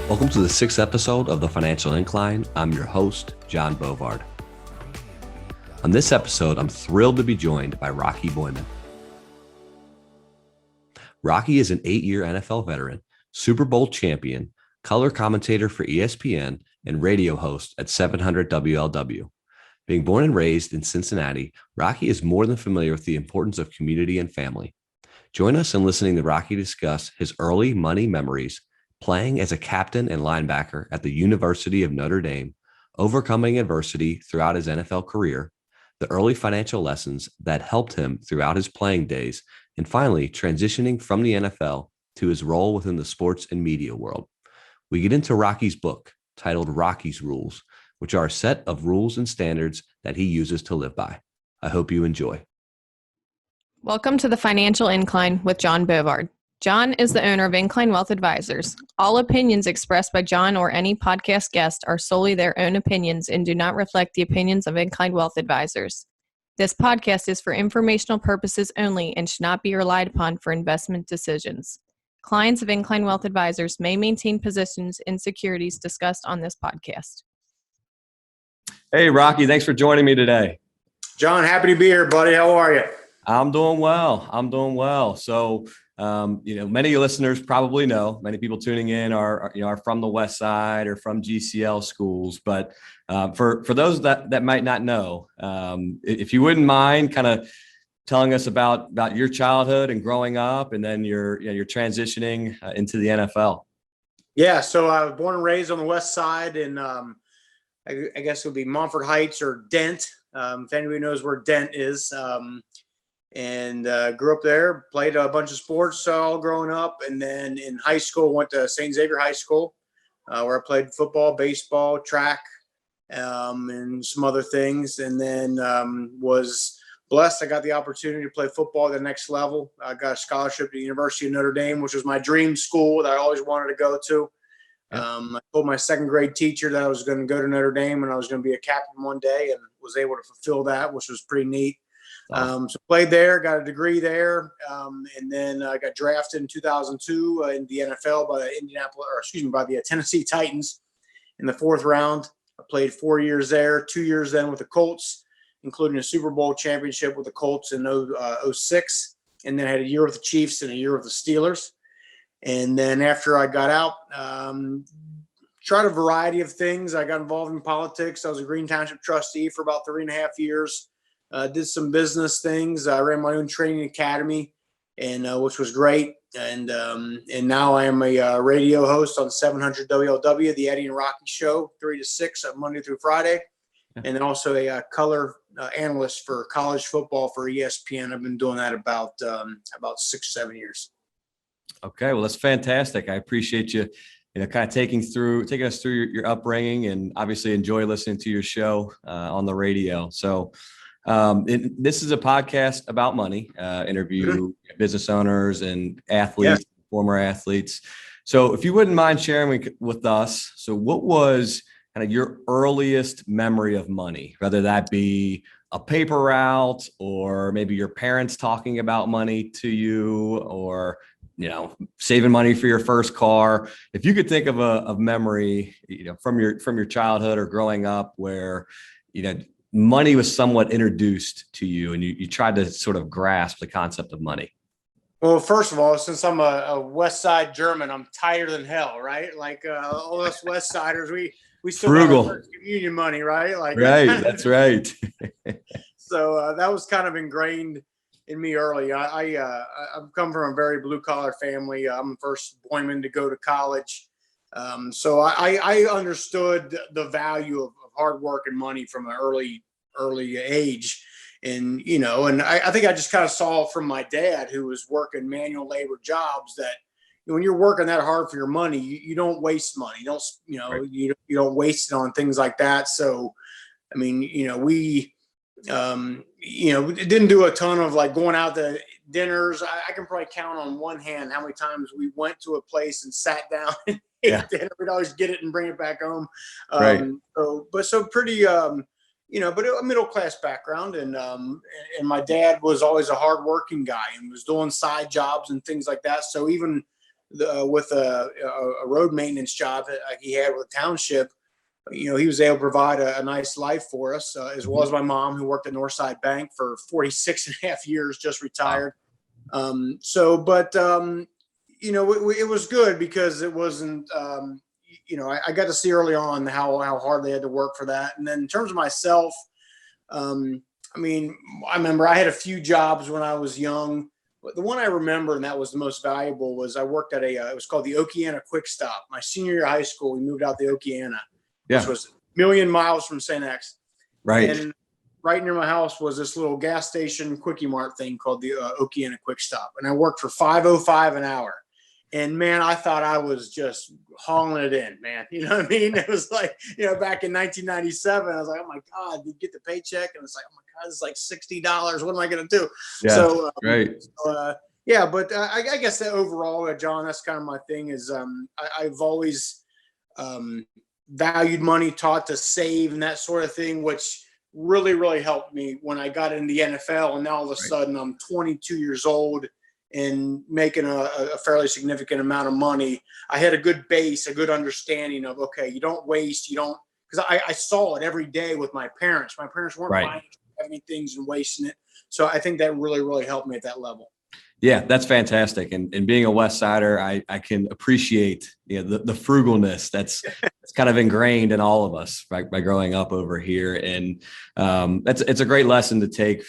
Welcome to the 6th episode of the Financial Incline. I'm your host, John Bovard. On this episode, I'm thrilled to be joined by Rocky Boiman. Rocky is an 8-year NFL veteran, Super Bowl champion, color commentator for ESPN, and radio host at 700 WLW. Being born and raised in Cincinnati, Rocky is more than familiar with the importance of community and family. Join us in listening to Rocky discuss his early money memories, playing as a captain and linebacker at the University of Notre Dame, overcoming adversity throughout his NFL career, the early financial lessons that helped him throughout his playing days, and finally transitioning from the NFL to his role within the sports and media world. We get into Rocky's book titled Rocky's Rules, which are a set of rules and standards that he uses to live by. I hope you enjoy. Welcome to the Financial Incline with John Bovard. John is the owner of Incline Wealth Advisors. All opinions expressed by John or any podcast guest are solely their own opinions and do not reflect the opinions of Incline Wealth Advisors. This podcast is for informational purposes only and should not be relied upon for investment decisions. Clients of Incline Wealth Advisors may maintain positions in securities discussed on this podcast. Hey, Rocky, thanks for joining me today. John, happy to be here, buddy. How are you? I'm doing well. So, many of your listeners probably know, many people tuning in are from the West Side or from GCL schools. But for those that might not know, if you wouldn't mind kind of telling us about your childhood and growing up, and then your transitioning into the NFL. Yeah, so I was born and raised on the West Side in, I guess it would be Montford Heights or Dent, if anybody knows where Dent is. And grew up there, played a bunch of sports all growing up. And then in high school, went to St. Xavier High School, where I played football, baseball, track, and some other things. And then was blessed. I got the opportunity to play football at the next level. I got a scholarship to the University of Notre Dame, which was my dream school that I always wanted to go to. I told my second grade teacher that I was going to go to Notre Dame and I was going to be a captain one day, and was able to fulfill that, which was pretty neat. So played there, got a degree there, and then I got drafted in 2002 in the NFL by the Tennessee Titans in the 4th round. I played 4 years there, 2 years then with the Colts, including a Super Bowl championship with the Colts in 06, and then I had a year with the Chiefs and a year with the Steelers. And then after I got out, tried a variety of things. I got involved in politics. I was a Green Township trustee for about 3.5 years. Did some business things. I ran my own training academy, and which was great. And now I am a radio host on 700 WLW, the Eddie and Rocky Show, 3 to 6 Monday through Friday, and then also a color analyst for college football for ESPN. I've been doing that about 6-7 years. Okay, well, that's fantastic. I appreciate you, kind of taking us through your upbringing, and obviously enjoy listening to your show on the radio. So. This is a podcast about money, interview business owners and athletes, former athletes. So if you wouldn't mind sharing with us, so what was kind of your earliest memory of money, whether that be a paper route or maybe your parents talking about money to you, or, saving money for your first car. If you could think of a memory, from your childhood or growing up where, money was somewhat introduced to you and you tried to sort of grasp the concept of money. Well, first of all, since I'm a West Side German, I'm tighter than hell, right? Like all us West Siders, we still frugal. Got our first communion money, right? Like right, that's right. So that was kind of ingrained in me early. I've come from a very blue collar family. I'm the first Boiman to go to college, so I understood the value of hard work and money from an early age. And, and I think I just kind of saw from my dad, who was working manual labor jobs, that when you're working that hard for your money, you don't waste money. You don't waste it on things like that. So, I mean, we didn't do a ton of like going out to dinners. I can probably count on one hand how many times we went to a place and sat down and ate dinner. We'd always get it and bring it back home. Right. So pretty, but a middle class background, and my dad was always a hardworking guy and was doing side jobs and things like that. So even with a road maintenance job that he had with the township, he was able to provide a nice life for us, as well as my mom, who worked at Northside Bank for 46 and a half years, just retired. Wow. It was good because it wasn't, I got to see early on how hard they had to work for that. And then in terms of myself, I remember I had a few jobs when I was young. The one I remember, and that was the most valuable, was I worked at it was called the Okeana Quick Stop. My senior year of high school, we moved out to Okeana, which was a million miles from St. X. Right. And right near my house was this little gas station Quickie Mart thing called the Okeana Quick Stop. And I worked for $5.05 an hour. And man, I thought I was just hauling it in, man. You know what I mean? It was like, back in 1997, I was like, oh my God, you get the paycheck. And it's like, oh my God, it's like $60. What am I going to do? Yeah, so, great. But I guess that overall, John, that's kind of my thing is I've always valued money, taught to save and that sort of thing, which really, really helped me when I got into the NFL. And now all of a sudden I'm 22 years old and making a fairly significant amount of money. I had a good base, a good understanding of, okay, you don't waste, because I saw it every day with my parents. My parents weren't buying heavy things and wasting it. So I think that really, really helped me at that level. Yeah, that's fantastic. And being a West Sider, I can appreciate the frugalness that's kind of ingrained in all of us by growing up over here. And it's a great lesson to take,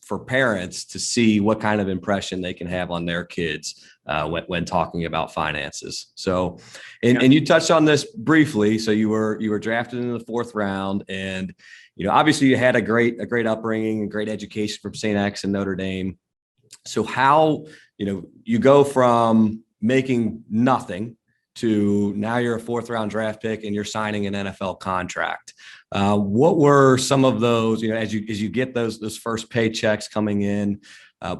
for parents to see what kind of impression they can have on their kids when talking about finances. So, and you touched on this briefly. So you were drafted in the 4th round, and obviously you had a great upbringing and great education from St. X and Notre Dame. So how, you go from making nothing to now you're a 4th round draft pick and you're signing an NFL contract. What were some of those, as you get those first paychecks coming in,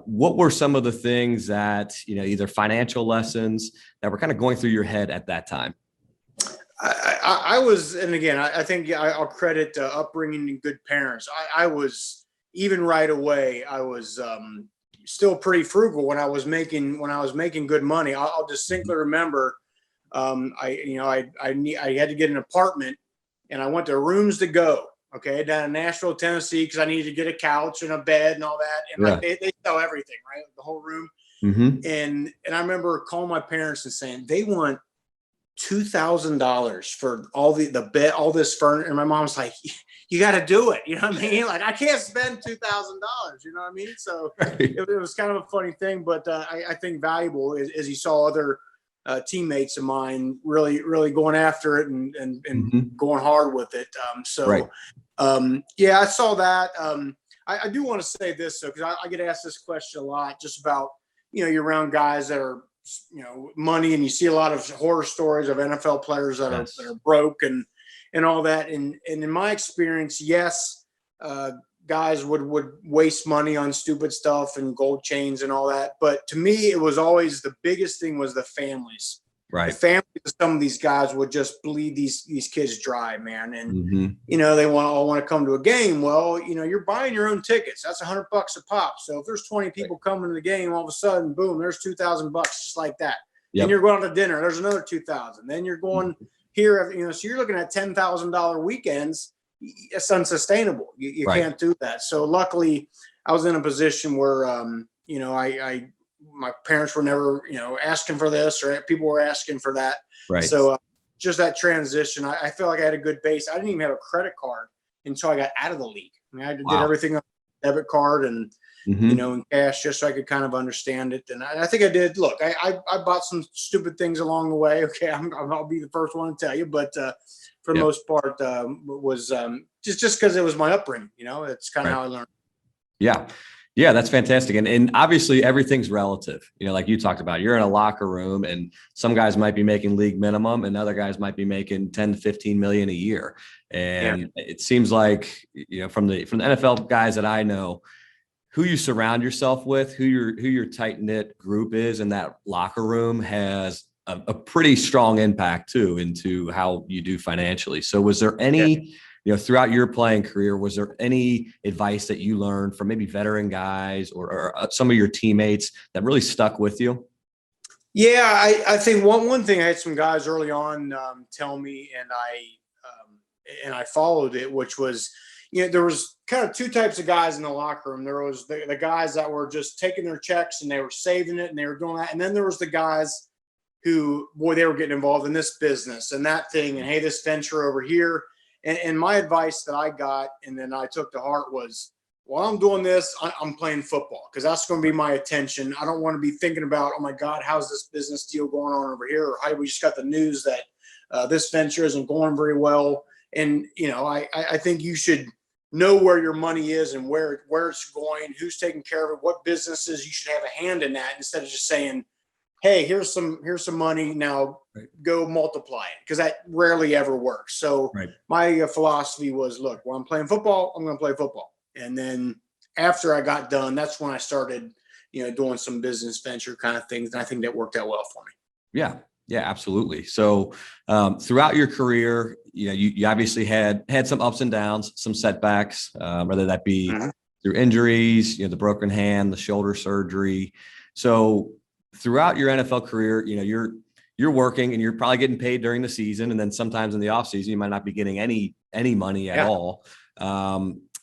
what were some of the things that, either financial lessons that were kind of going through your head at that time? I was, and again, I think I'll credit upbringing and good parents. I was, even right away, I was still pretty frugal when I was making good money. I'll distinctly remember I had to get an apartment, and I went to Rooms to Go, down in Nashville, Tennessee, because I needed to get a couch and a bed and all that. And they sell everything, right? The whole room. Mm-hmm. And I remember calling my parents and saying they want $2,000 for all the bed, all this furniture. And my mom's like, you got to do it. You know what I mean? Like, I can't spend $2,000. You know what I mean? So it was kind of a funny thing, but I think valuable as you saw other teammates of mine really, really going after it and mm-hmm. going hard with it. I saw that. I do want to say this, though, because I get asked this question a lot, just about, you're around guys that are, money, and you see a lot of horror stories of NFL players that are broke and all that. And in my experience, yes, guys would waste money on stupid stuff and gold chains and all that. But to me, it was always the biggest thing was the families. Right. The families of some of these guys would just bleed these kids dry, man. And, mm-hmm. They all want to come to a game. Well, you're buying your own tickets. That's $100 a pop. So if there's 20 people coming to the game, all of a sudden, boom, there's $2,000 just like that. Yep. Then you're going to dinner. There's another $2,000. Then you're going here, so you're looking at $10,000 weekends. It's unsustainable. You can't do that. So luckily I was in a position where, my parents were never, asking for this, or people were asking for that. Right. So just that transition, I feel like I had a good base. I didn't even have a credit card until I got out of the league. I mean, I did everything on a debit card and, in cash, just so I could kind of understand it. And I think I did. Look, I bought some stupid things along the way. Okay. I'll be the first one to tell you, but for the most part, was just because it was my upbringing. It's kind of how I learned. Yeah. Yeah, that's fantastic. And obviously everything's relative. Like you talked about, you're in a locker room and some guys might be making league minimum and other guys might be making 10 to 15 million a year. And it seems like, from the NFL guys that I know, who you surround yourself with, who your tight knit group is in that locker room has a pretty strong impact too into how you do financially. So was there any, throughout your playing career, was there any advice that you learned from maybe veteran guys or some of your teammates that really stuck with you? Yeah, I think one thing I had some guys early on tell me, and I followed it, which was, there was kind of two types of guys in the locker room. There was the guys that were just taking their checks and they were saving it and they were doing that, and then there was the guys who, boy, they were getting involved in this business and that thing, and hey, this venture over here. And my advice that I got and then I took to heart was, while I'm doing this, I'm playing football because that's going to be my attention. I don't want to be thinking about, oh my God, how's this business deal going on over here? Or, hey, we just got the news that this venture isn't going very well. And, I think you should know where your money is and where it's going, who's taking care of it, what businesses you should have a hand in that, instead of just saying, hey, here's some money, now go multiply it, because that rarely ever works. So my philosophy was, look, when I'm playing football, I'm going to play football. And then after I got done, that's when I started, doing some business venture kind of things. And I think that worked out well for me. Yeah, absolutely. So throughout your career, you obviously had some ups and downs, some setbacks, whether that be through injuries, the broken hand, the shoulder surgery. So throughout your NFL career, you're working and you're probably getting paid during the season. And then sometimes in the off season, you might not be getting any money at all.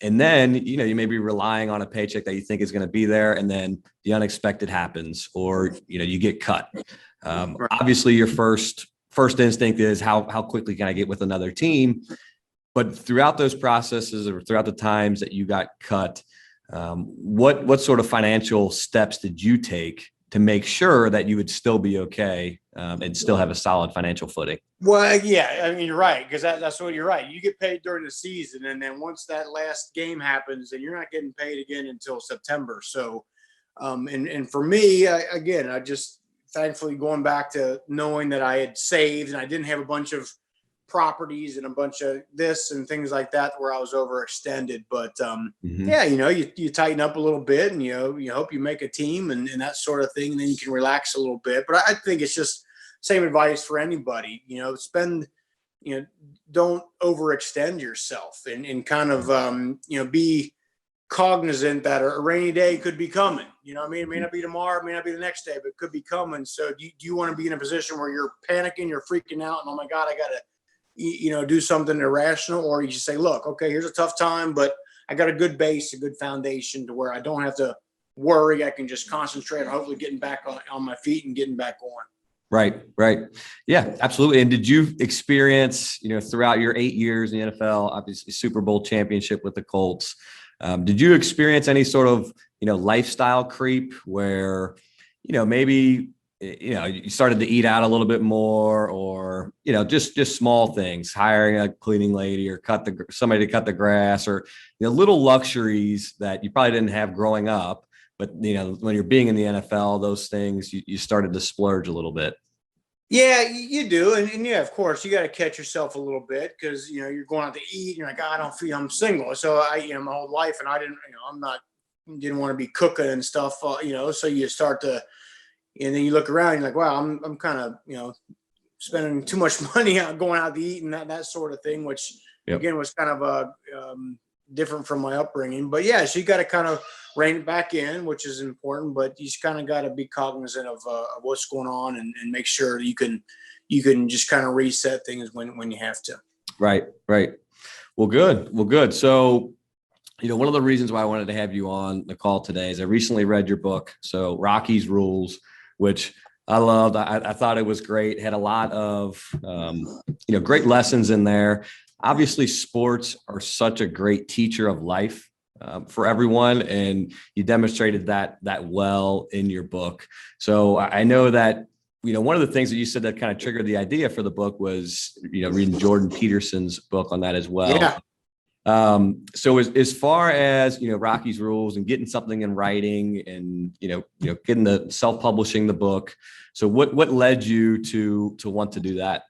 And then, you may be relying on a paycheck that you think is going to be there. And then the unexpected happens, or, you get cut. Obviously your first instinct is how quickly can I get with another team? But throughout those processes, or throughout the times that you got cut, what sort of financial steps did you take to make sure that you would still be okay and still have a solid financial footing? Well, yeah, I mean, you're right, because that's what you're right. You get paid during the season, and then once that last game happens, then you're not getting paid again until September. So, and for me, again, I just thankfully going back to knowing that I had saved and I didn't have a bunch of properties and a bunch of this and things like that where I was overextended. But yeah, you tighten up a little bit, and you hope you make a team and that sort of thing, and then you can relax a little bit. But I think it's just same advice for anybody. Don't overextend yourself, and kind of be cognizant that a rainy day could be coming. It may not be tomorrow, it may not be the next day, but it could be coming. So do you want to be in a position where you're panicking, you're freaking out, and oh my God, I gotta do something irrational? Or you just say, look, okay, here's a tough time, but I got a good base, a good foundation to where I don't have to worry. I can just concentrate on hopefully getting back on my feet and getting back on. Right. Yeah, absolutely. And did you experience, throughout your 8 years in the NFL, obviously Super Bowl championship with the Colts, did you experience any sort of, lifestyle creep where, maybe, you started to eat out a little bit more, or, just small things, hiring a cleaning lady or somebody to cut the grass, or, little luxuries that you probably didn't have growing up. But, when you're being in the NFL, those things, you started to splurge a little bit. Yeah, you do. And yeah, of course, you got to catch yourself a little bit, because, you're going out to eat and you're like, I don't feel, I'm single. So my whole life, and I didn't want to be cooking and stuff, so you start to, and then you look around, and you're like, wow, I'm kind of, spending too much money out going out to eat and that sort of thing, which again was kind of different from my upbringing. But yeah, so you got to kind of rein it back in, which is important, but you just kind of got to be cognizant of what's going on, and make sure you can just kind of reset things when you have to. Right. Well, good. So, one of the reasons why I wanted to have you on the call today is I recently read your book, so Rocky's Rules, which I loved. I thought it was great. Had a lot of, great lessons in there. Obviously, sports are such a great teacher of life for everyone, and you demonstrated that well in your book. So I know that, one of the things that you said that kind of triggered the idea for the book was, reading Jordan Peterson's book on that as well. Yeah. So as far as, Rocky's Rules and getting something in writing and, getting the self-publishing the book. So what led you to want to do that?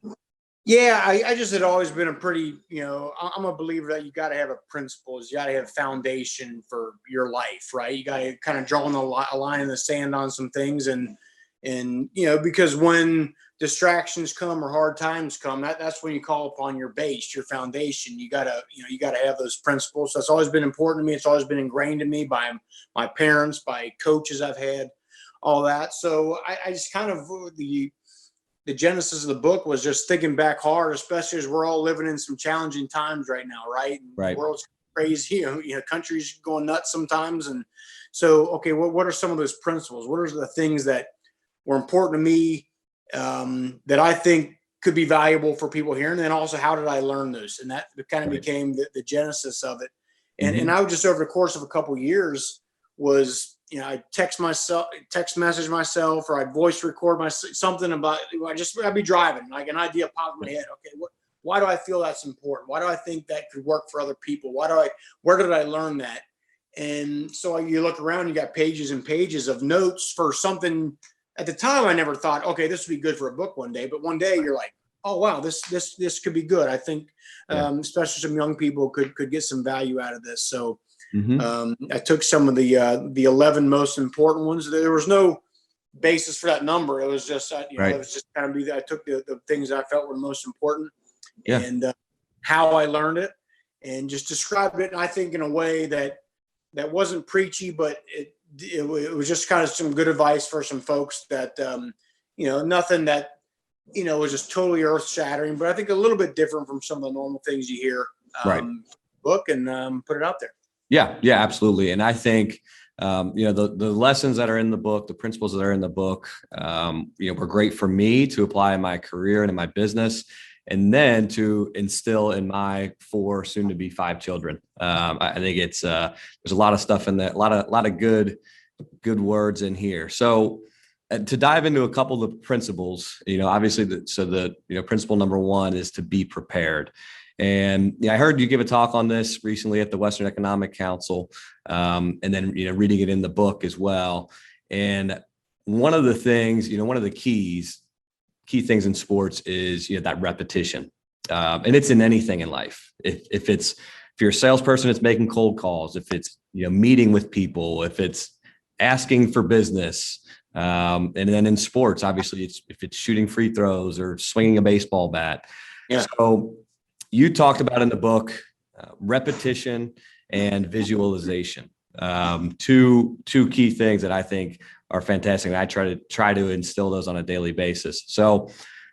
Yeah, I just had always been a pretty, I'm a believer that you got to have principles. You got to have foundation for your life, right? You got to kind of draw a line in the sand on some things. And because when distractions come or hard times come, that's when you call upon your base, your foundation. You gotta have those principles. So it's always been important to me. It's always been ingrained in me by my parents, by coaches I've had. all that. So I just kind of, the genesis of the book was just thinking back hard, especially as we're all living in some challenging times right now, right? Right. The world's crazy, countries going nuts sometimes. And so, okay, what are some of those principles? What are the things that were important to me that I think could be valuable for people here? And then also, how did I learn those? And that kind of became the genesis of it. And I would just, over the course of a couple of years, was, I text message myself, or I'd voice record something about, I'd be driving, like an idea popped in my head. Okay, why do I feel that's important? Why do I think that could work for other people? Where did I learn that? And so you look around, you got pages and pages of notes for something. At the time, I never thought, okay, this would be good for a book one day. But one day you're like, oh, wow, this could be good. I think, especially some young people could get some value out of this. So I took some of the 11 most important ones. There was no basis for that number. It was just, it was just kind of I took the things I felt were most important and how I learned it, and just described it. And I think in a way that wasn't preachy, but it was just kind of some good advice for some folks that, nothing that, was just totally earth shattering, but I think a little bit different from some of the normal things you hear book, and put it out there. Yeah, absolutely. And I think, the lessons that are in the book, the principles that are in the book, were great for me to apply in my career and in my business, and then to instill in my 4, soon to be 5 children. I think it's, there's a lot of stuff in there, a lot of good words in here. So to dive into a couple of the principles, obviously principle number 1 is to be prepared. And I heard you give a talk on this recently at the Western Economic Council, and then, reading it in the book as well. And one of the things, one of the key things in sports is, that repetition. And it's in anything in life. If you're a salesperson, it's making cold calls. If it's, meeting with people, if it's asking for business, and then in sports, obviously if it's shooting free throws or swinging a baseball bat. Yeah. So you talked about in the book, repetition and visualization, two key things that I think are fantastic. And I try to instill those on a daily basis. So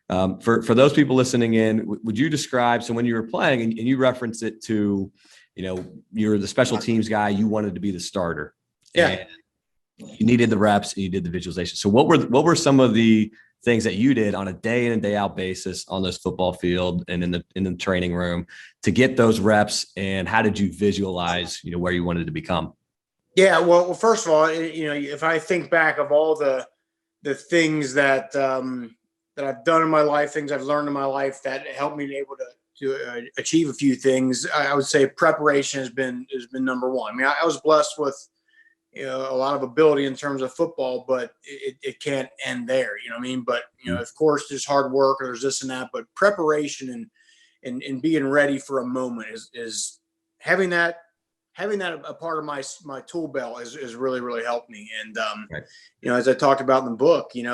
for those people listening in, would you describe, so when you were playing and you referenced it to, you're the special teams guy, you wanted to be the starter. Yeah. And you needed the reps and you did the visualization. So what were some of the things that you did on a day in and day out basis on this football field and in the training room to get those reps? And how did you visualize, where you wanted to become? Yeah, well, first of all, if I think back of all the things that I've done in my life, things I've learned in my life that helped me to be able to achieve a few things, I would say preparation has been number 1. I mean, I was blessed with a lot of ability in terms of football, but it can't end there. You know what I mean? But of course, there's hard work, or there's this and that. But preparation and being ready for a moment is having that a part of my tool belt is really, really helped me. And as I talked about in the book, you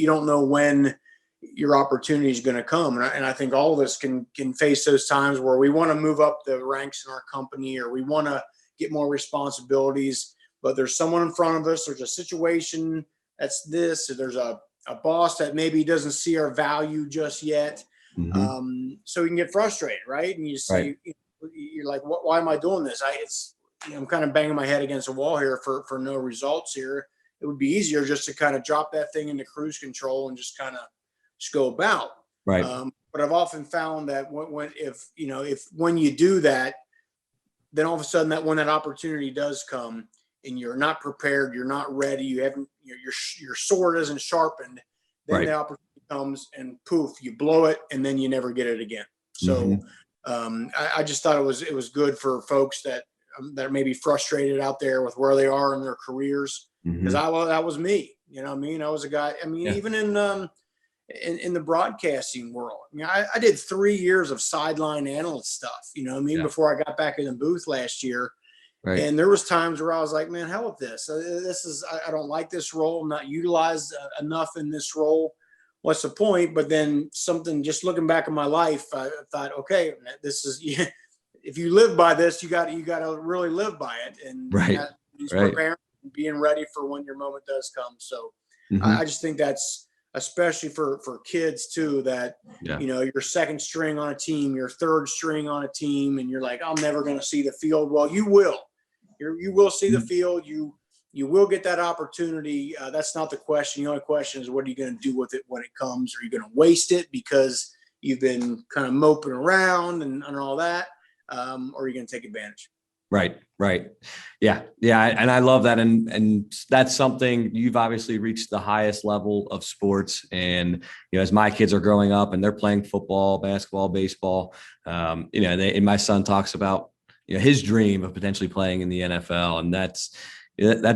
don't know when your opportunity is going to come, and I think all of us can face those times where we want to move up the ranks in our company, or we want to get more responsibilities. But there's someone in front of us, there's a situation that's this, or there's a boss that maybe doesn't see our value just yet. So you can get frustrated, right? And you say, you're like, why am I doing this? I'm kind of banging my head against a wall here for no results here. It would be easier just to kind of drop that thing into cruise control and just kind of go about. Right. But I've often found that when you do that, then all of a sudden when that opportunity does come, and you're not prepared, you're not ready, you haven't, your sword isn't sharpened, then the opportunity comes and poof, you blow it, and then you never get it again. So I just thought it was good for folks that are maybe frustrated out there with where they are in their careers, because that was me. I mean, I was a guy. I mean, even in the broadcasting world, I did 3 years of sideline analyst stuff. Before I got back in the booth last year. Right. And there was times where I was like, man, hell with this. I don't like this role. I'm not utilized enough in this role. What's the point? But then just looking back at my life, I thought, okay, this is, if you live by this, you got to really live by it. And preparing, being ready for when your moment does come. So Mhm. I just think that's especially for kids too, that, you're second string on a team, you're third string on a team, and you're like, I'm never going to see the field. Well, you will. You will see the field. You will get that opportunity. That's not the question. The only question is, what are you going to do with it when it comes? Are you going to waste it because you've been kind of moping around and all that? Or are you going to take advantage? Right. Yeah. And I love that. And that's something you've obviously reached the highest level of sports. And, as my kids are growing up and they're playing football, basketball, baseball, and my son talks about, his dream of potentially playing in the NFL. And that's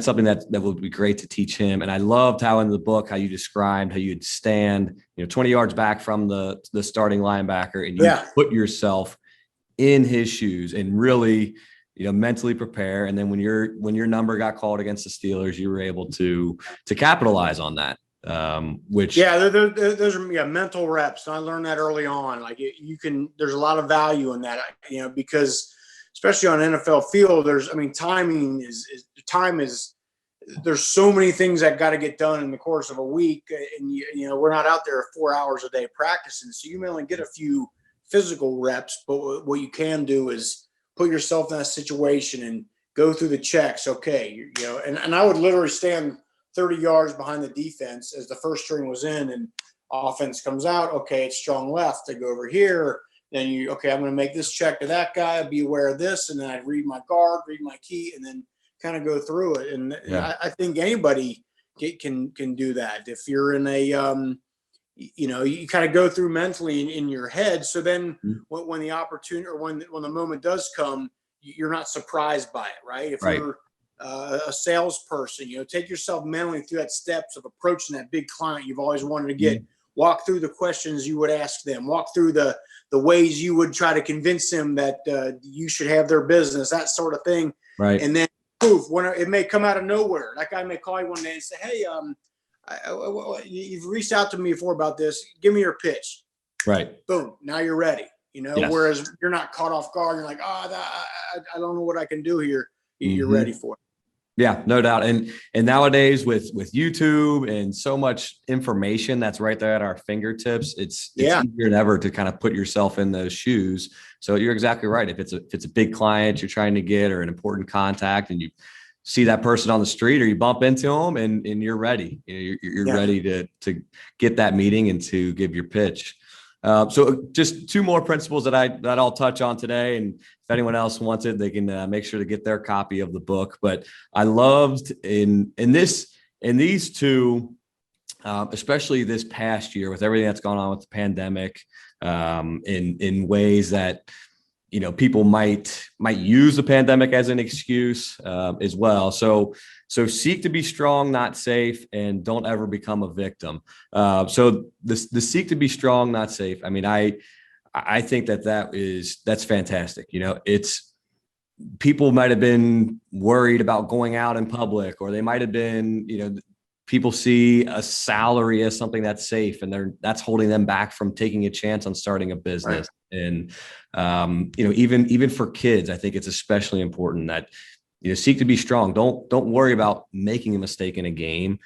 something that would be great to teach him. And I loved how in the book, how you described how you'd stand, 20 yards back from the starting linebacker, and you put yourself in his shoes and really, mentally prepare. And then when your number got called against the Steelers, you were able to capitalize on that. Those are mental reps. And I learned that early on. Like there's a lot of value in that, because especially on an NFL field, timing is there's so many things that got to get done in the course of a week. And we're not out there 4 hours a day practicing. So you may only get a few physical reps, but what you can do is put yourself in that situation and go through the checks. Okay. And I would literally stand 30 yards behind the defense as the first string was in, and offense comes out. Okay. It's strong left. I go over here. Then I'm going to make this check to that guy, be aware of this. And then I read my guard, read my key, and then kind of go through it. And I think anybody can do that. If you're in a, you kind of go through mentally in your head. So then when the opportunity or when the moment does come, you're not surprised by it, right? If you're a salesperson, take yourself mentally through that steps of approaching that big client you've always wanted to get. Walk through the questions you would ask them. Walk through the ways you would try to convince them that you should have their business, that sort of thing. Right. And then poof, when it may come out of nowhere. That guy may call you one day and say, hey, you've reached out to me before about this. Give me your pitch. Right. Boom. Now you're ready. Whereas you're not caught off guard. You're like, I don't know what I can do here. You're ready for it. Yeah, no doubt. And nowadays with YouTube and so much information that's right there at our fingertips, it's easier than ever to kind of put yourself in those shoes. So you're exactly right. If it's a big client you're trying to get, or an important contact, and you see that person on the street or you bump into them, and you're ready. You're ready to get that meeting and to give your pitch. So just two more principles that I'll touch on today. And if anyone else wants it, they can make sure to get their copy of the book. But I loved in these two, especially this past year with everything that's gone on with the pandemic, in ways that, people might use the pandemic as an excuse as well. So seek to be strong, not safe, and don't ever become a victim. So the seek to be strong, not safe. I mean, I think that's fantastic. It's people might have been worried about going out in public, or they might have been, people see a salary as something that's safe, and that's holding them back from taking a chance on starting a business. Right. And, even for kids, I think it's especially important that, seek to be strong. Don't worry about making a mistake in a game.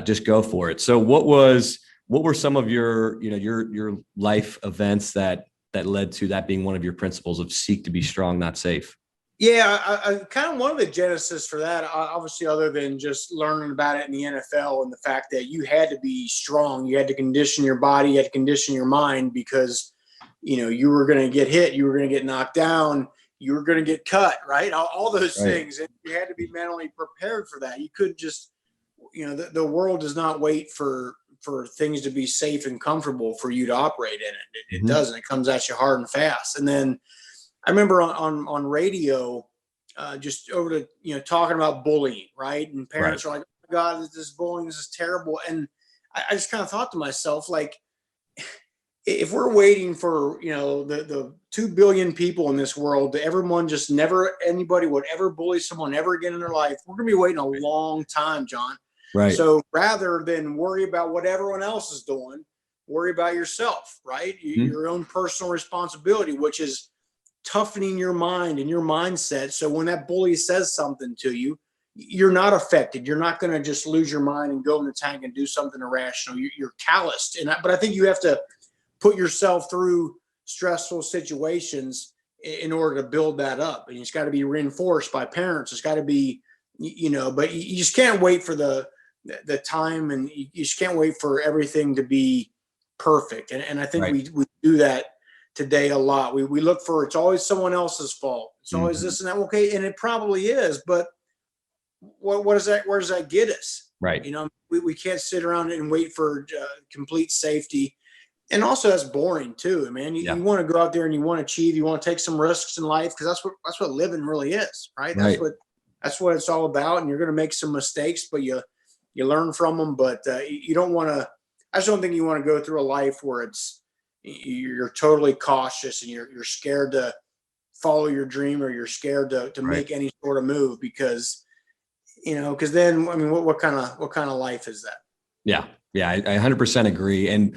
Just go for it. So what were some of your life events that led to that being one of your principles of seek to be strong, not safe? Yeah, I kind of one of the genesis for that, obviously, other than just learning about it in the NFL and the fact that you had to be strong, you had to condition your body, you had to condition your mind, because, you were going to get hit, you were going to get knocked down, you were going to get cut, right? All those things. And you had to be mentally prepared for that. You couldn't just, the world does not wait for things to be safe and comfortable for you to operate in it. It doesn't. It comes at you hard and fast. And then I remember on radio, just over to, talking about bullying, right? And parents are like, oh my God, this bullying, this is terrible. And I just kind of thought to myself, like, if we're waiting for, the 2 billion people in this world, everyone just anybody would ever bully someone ever again in their life, we're going to be waiting a long time, John. Right. So rather than worry about what everyone else is doing, worry about yourself, right? Your own personal responsibility, which is toughening your mind and your mindset. So when that bully says something to you, you're not affected. You're not going to just lose your mind and go in the tank and do something irrational. You're calloused. But I think you have to put yourself through stressful situations in order to build that up. And it's got to be reinforced by parents. It's got to be, but you just can't wait for the time, and you just can't wait for everything to be perfect. And I think we do that today a lot. We look for, it's always someone else's fault. It's always this and that. Okay. And it probably is, but what is that? Where does that get us? Right. We can't sit around and wait for complete safety. And also that's boring too, man. You want to go out there and you want to achieve, you want to take some risks in life, because that's what living really is, right? That's what it's all about. And you're going to make some mistakes, but you learn from them. But you don't want to. I just don't think you want to go through a life where you're totally cautious and you're scared to follow your dream, or you're scared to make any sort of move, because then, I mean, what kind of life is that? Yeah. I 100% agree.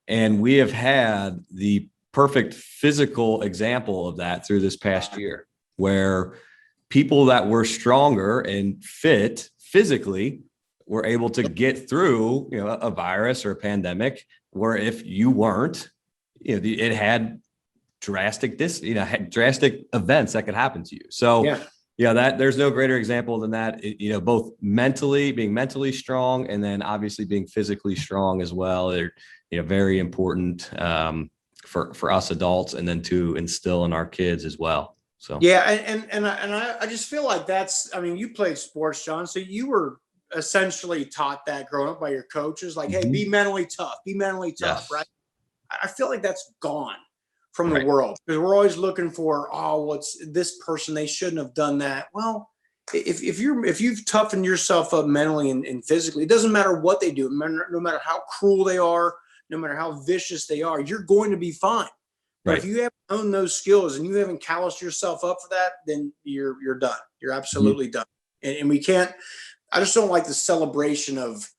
And we have had the perfect physical example of that through this past year, where people that were stronger and fit physically were able to get through, a virus or a pandemic, where if you weren't, it had drastic events that could happen to you. So that there's no greater example than that, both being mentally strong, and then obviously being physically strong as well. They're, very important for us adults, and then to instill in our kids as well. So, and I just feel like you played sports, John, so you were essentially taught that growing up by your coaches, like, hey, be mentally tough, Yes. right? I feel like that's gone from the world, because we're always looking for, what's this person, they shouldn't have done that. Well, if you've toughened yourself up mentally and physically, it doesn't matter what they do, no matter how cruel they are, no matter how vicious they are, you're going to be fine. But if you haven't owned those skills and you haven't calloused yourself up for that, then you're done. You're absolutely done. And we can't. I just don't like the celebration of,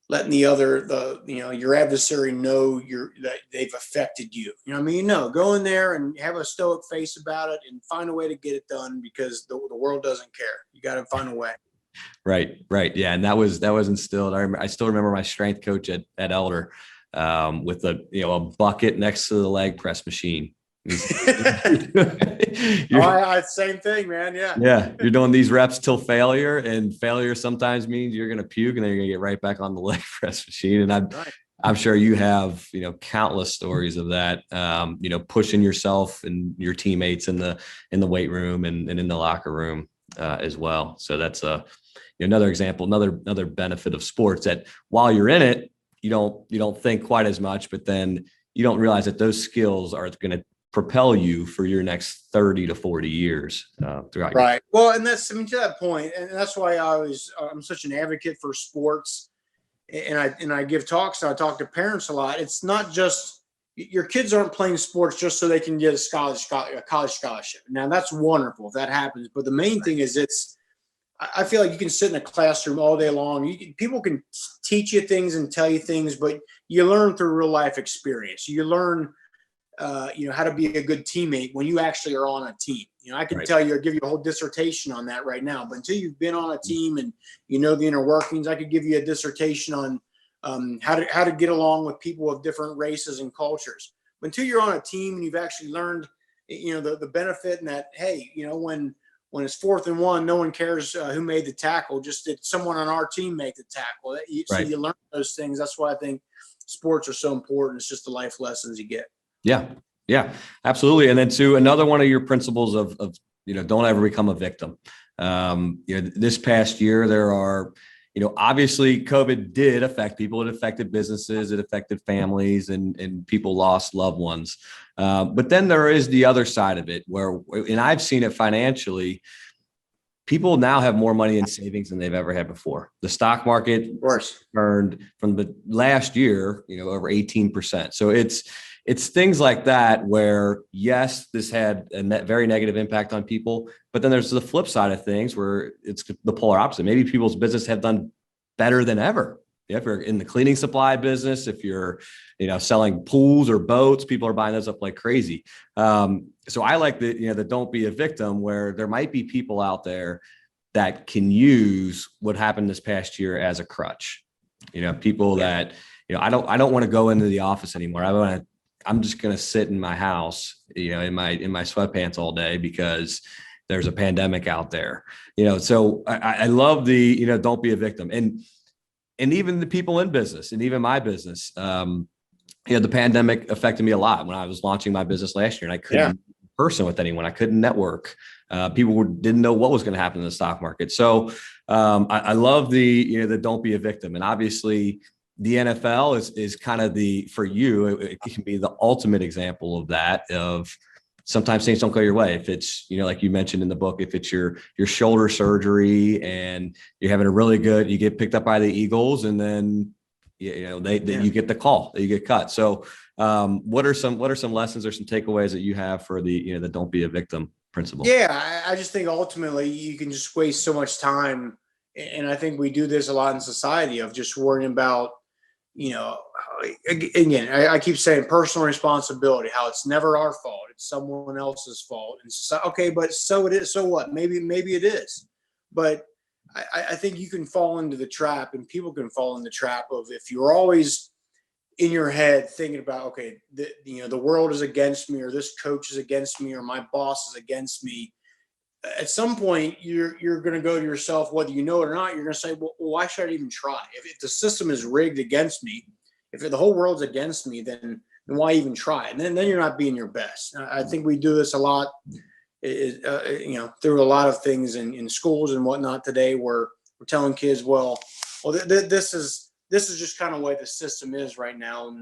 letting your adversary know that they've affected you. Go in there and have a stoic face about it and find a way to get it done, because the world doesn't care. You got to find a way. Right. Yeah. And that was instilled. I still remember my strength coach at Elder, with a bucket next to the leg press machine. Same thing, man. Yeah. You're doing these reps till failure, and failure sometimes means you're going to puke, and then you're going to get right back on the leg press machine. And I'm sure you have, countless stories of that, pushing yourself and your teammates in the weight room and in the locker room as well. So that's another example, another benefit of sports, that while you're in it, you don't think quite as much, but then you don't realize that those skills are going to propel you for your next 30 to 40 years throughout. Right. Well, and that's, to that point, and that's why I'm such an advocate for sports, and I give talks, and I talk to parents a lot. It's not just, your kids aren't playing sports just so they can get a college scholarship. Now that's wonderful if that happens, but the main thing is, I feel like you can sit in a classroom all day long. People can teach you things and tell you things, but you learn through real life experience. You learn, how to be a good teammate when you actually are on a team. I can tell you, or give you a whole dissertation on that right now, but until you've been on a team and the inner workings, I could give you a dissertation on how to get along with people of different races and cultures. But until you're on a team and you've actually learned, the benefit, and that, hey, when it's 4th and 1, no one cares who made the tackle. Just did someone on our team make the tackle? So you learn those things. That's why I think sports are so important. It's just the life lessons you get. Yeah, absolutely. And then to another one of your principles of don't ever become a victim. This past year, there are, obviously COVID did affect people. It affected businesses, it affected families, and people lost loved ones. But then there is the other side of it and I've seen it financially. People now have more money in savings than they've ever had before. The stock market earned from the last year, over 18%. So it's things like that where, yes, this had a very negative impact on people, but then there's the flip side of things where it's the polar opposite. Maybe people's business have done better than ever, If you're in the cleaning supply business, if you're, selling pools or boats, people are buying those up like crazy. So I like the don't be a victim, where there might be people out there that can use what happened this past year as a crutch. People that, I don't want to go into the office anymore. I'm just going to sit in my house, in my sweatpants all day because there's a pandemic out there. So I love the, don't be a victim. And even the people in business, and even my business, the pandemic affected me a lot when I was launching my business last year, and I couldn't person with anyone. I couldn't network. People didn't know what was going to happen in the stock market. So I love the don't be a victim. And obviously the NFL is kind of for you, it can be the ultimate example of that, of sometimes things don't go your way. If it's, like you mentioned in the book, if it's your shoulder surgery and you're having you get picked up by the Eagles, and then, you get the call that you get cut. So what are some lessons or some takeaways that you have for the don't be a victim principle? Yeah, I just think ultimately you can just waste so much time. And I think we do this a lot in society, of just worrying about, again, I keep saying personal responsibility, how it's never our fault. It's someone else's fault. And society, okay, but so it is. So what? Maybe it is. But I think you can fall into the trap, and people can fall in the trap of, if you're always in your head thinking about, okay, the world is against me, or this coach is against me, or my boss is against me. At some point, you're going to go to yourself, whether you know it or not. You're going to say, well, why should I even try? If the system is rigged against me, if the whole world's against me, then why even try? And then you're not being your best. I think we do this a lot, through a lot of things in schools and whatnot today, where we're telling kids, well, this is just kind of the way the system is right now.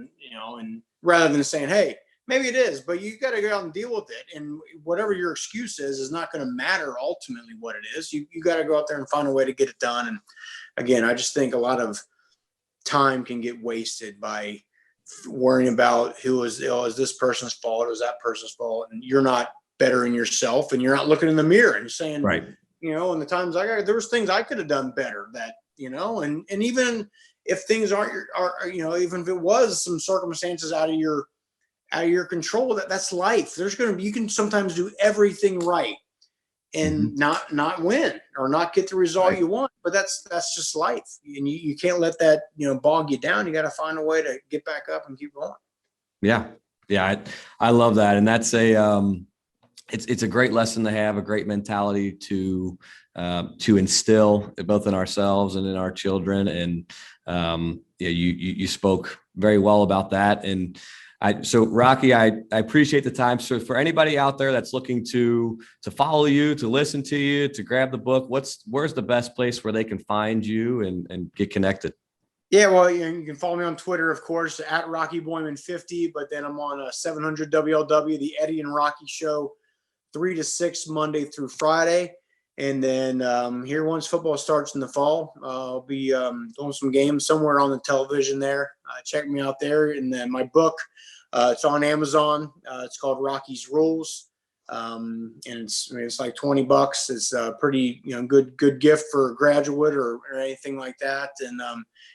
And rather than saying, hey, maybe it is, but you got to go out and deal with it. And whatever your excuse is not going to matter ultimately what it is. You got to go out there and find a way to get it done. And again, I just think a lot of time can get wasted by worrying about is this person's fault, or is that person's fault, and you're not bettering yourself, and you're not looking in the mirror and saying, right, and the times there was things I could have done better, that, and even if things are even if it was some circumstances out of your control, that's life. You can sometimes do everything right and not win, or not get the result you want, but that's just life. And you can't let that, bog you down. You got to find a way to get back up and keep going. Yeah. I love that. And that's it's a great lesson to have, a great mentality to instill both in ourselves and in our children. And you spoke very well about that. And so Rocky, I appreciate the time. So for anybody out there that's looking to follow you, to listen to you, to grab the book, where's the best place where they can find you and get connected? Yeah, well, you can follow me on Twitter, of course, at Rocky Boiman 50. But then I'm on 700 WLW, the Eddie and Rocky Show, 3 to 6 Monday through Friday. And then here, once football starts in the fall, I'll be doing some games somewhere on the television there. Check me out there. And then my book, it's on Amazon. It's called Rocky's Rules. And it's like $20. It's a pretty, good gift for a graduate or anything like that. And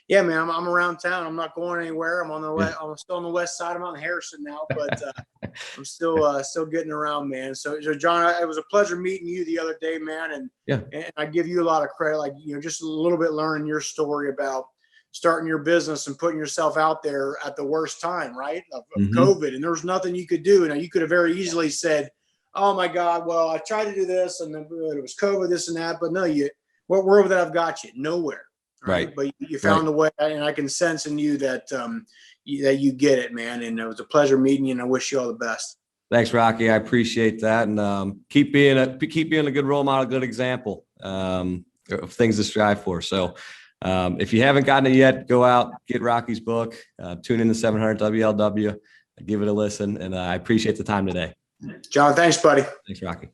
yeah, man, I'm around town. I'm not going anywhere. I'm I'm still on the west side. I'm on Harrison now, but I'm still getting around, man. So John, it was a pleasure meeting you the other day, man. And I give you a lot of credit, like, just a little bit learning your story about starting your business and putting yourself out there at the worst time, right? Of COVID. And there was nothing you could do. You could have very easily said, oh my God, well, I tried to do this and then it was COVID, this and that, but no, where would that have got you? Nowhere. Right. But you found a way, and I can sense in you that you get it, man. And it was a pleasure meeting you, and I wish you all the best. Thanks, Rocky. I appreciate that. And keep being a good role model, a good example of things to strive for. So if you haven't gotten it yet, go out, get Rocky's book, tune in to 700 WLW, give it a listen. And I appreciate the time today. John, thanks, buddy. Thanks, Rocky.